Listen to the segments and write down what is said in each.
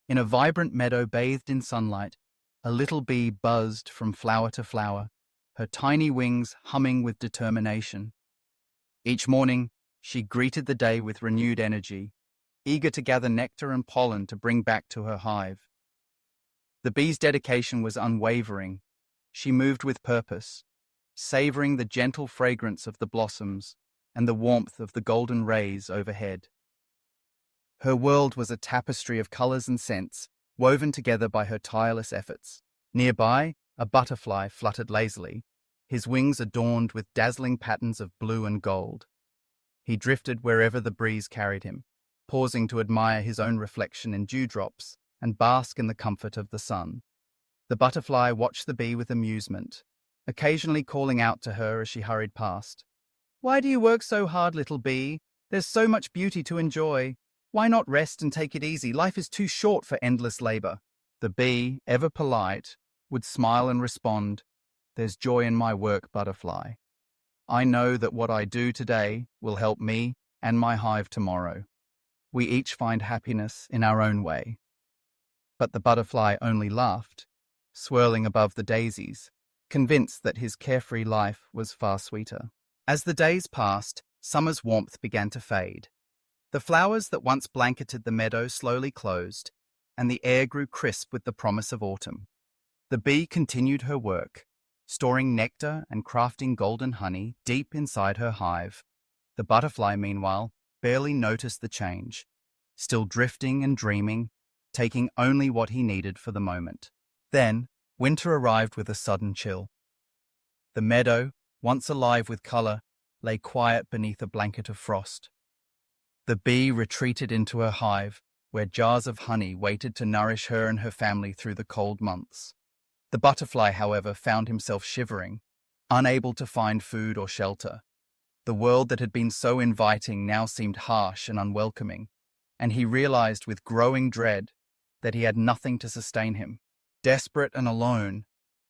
In a vibrant meadow bathed in sunlight, a little bee buzzed from flower to flower, her tiny wings humming with determination. Each morning, she greeted the day with renewed energy, eager to gather nectar and pollen to bring back to her hive. The bee's dedication was unwavering. She moved with purpose, savoring the gentle fragrance of the blossoms and the warmth of the golden rays overhead. Her world was a tapestry of colors and scents, woven together by her tireless efforts. Nearby, a butterfly fluttered lazily, his wings adorned with dazzling patterns of blue and gold. He drifted wherever the breeze carried him, pausing to admire his own reflection in dewdrops and bask in the comfort of the sun. The butterfly watched the bee with amusement, occasionally calling out to her as she hurried past. "Why do you work so hard, little bee? There's so much beauty to enjoy. Why not rest and take it easy? Life is too short for endless labor." The bee, ever polite, would smile and respond, "There's joy in my work, butterfly. I know that what I do today will help me and my hive tomorrow. We each find happiness in our own way." But the butterfly only laughed, swirling above the daisies, convinced that his carefree life was far sweeter. As the days passed, summer's warmth began to fade. The flowers that once blanketed the meadow slowly closed, and the air grew crisp with the promise of autumn. The bee continued her work, storing nectar and crafting golden honey deep inside her hive. The butterfly, meanwhile, barely noticed the change, still drifting and dreaming, taking only what he needed for the moment. Then, winter arrived with a sudden chill. The meadow, once alive with color, lay quiet beneath a blanket of frost. The bee retreated into her hive, where jars of honey waited to nourish her and her family through the cold months. The butterfly, however, found himself shivering, unable to find food or shelter. The world that had been so inviting now seemed harsh and unwelcoming, and he realized with growing dread that he had nothing to sustain him. Desperate and alone,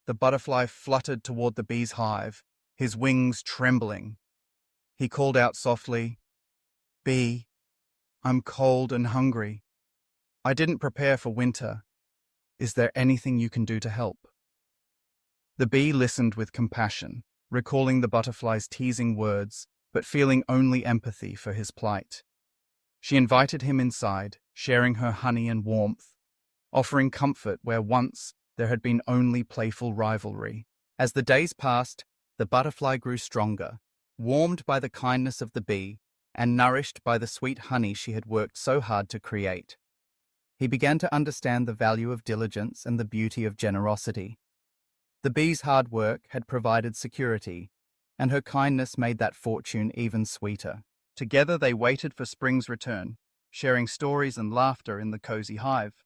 the butterfly fluttered toward the bee's hive, his wings trembling. He called out softly, "Bee, I'm cold and hungry. I didn't prepare for winter. Is there anything you can do to help?" The bee listened with compassion, recalling the butterfly's teasing words, but feeling only empathy for his plight. She invited him inside, sharing her honey and warmth, offering comfort where once there had been only playful rivalry. As the days passed, the butterfly grew stronger, warmed by the kindness of the bee and nourished by the sweet honey she had worked so hard to create. He began to understand the value of diligence and the beauty of generosity. The bee's hard work had provided security, and her kindness made that fortune even sweeter. Together they waited for spring's return, sharing stories and laughter in the cozy hive.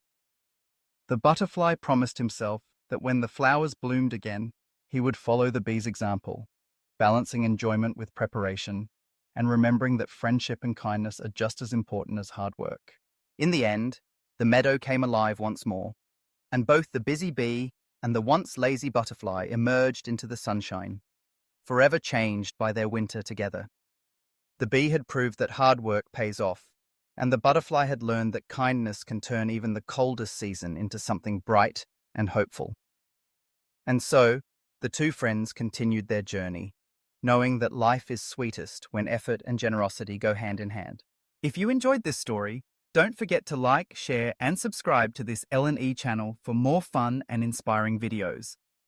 The butterfly promised himself that when the flowers bloomed again, he would follow the bee's example, balancing enjoyment with preparation, and remembering that friendship and kindness are just as important as hard work. In the end, the meadow came alive once more, and both the busy bee and the once lazy butterfly emerged into the sunshine, forever changed by their winter together. The bee had proved that hard work pays off, and the butterfly had learned that kindness can turn even the coldest season into something bright and hopeful. And so, the two friends continued their journey, knowing that life is sweetest when effort and generosity go hand in hand. If you enjoyed this story, don't forget to like, share, and subscribe to this L&E channel for more fun and inspiring videos.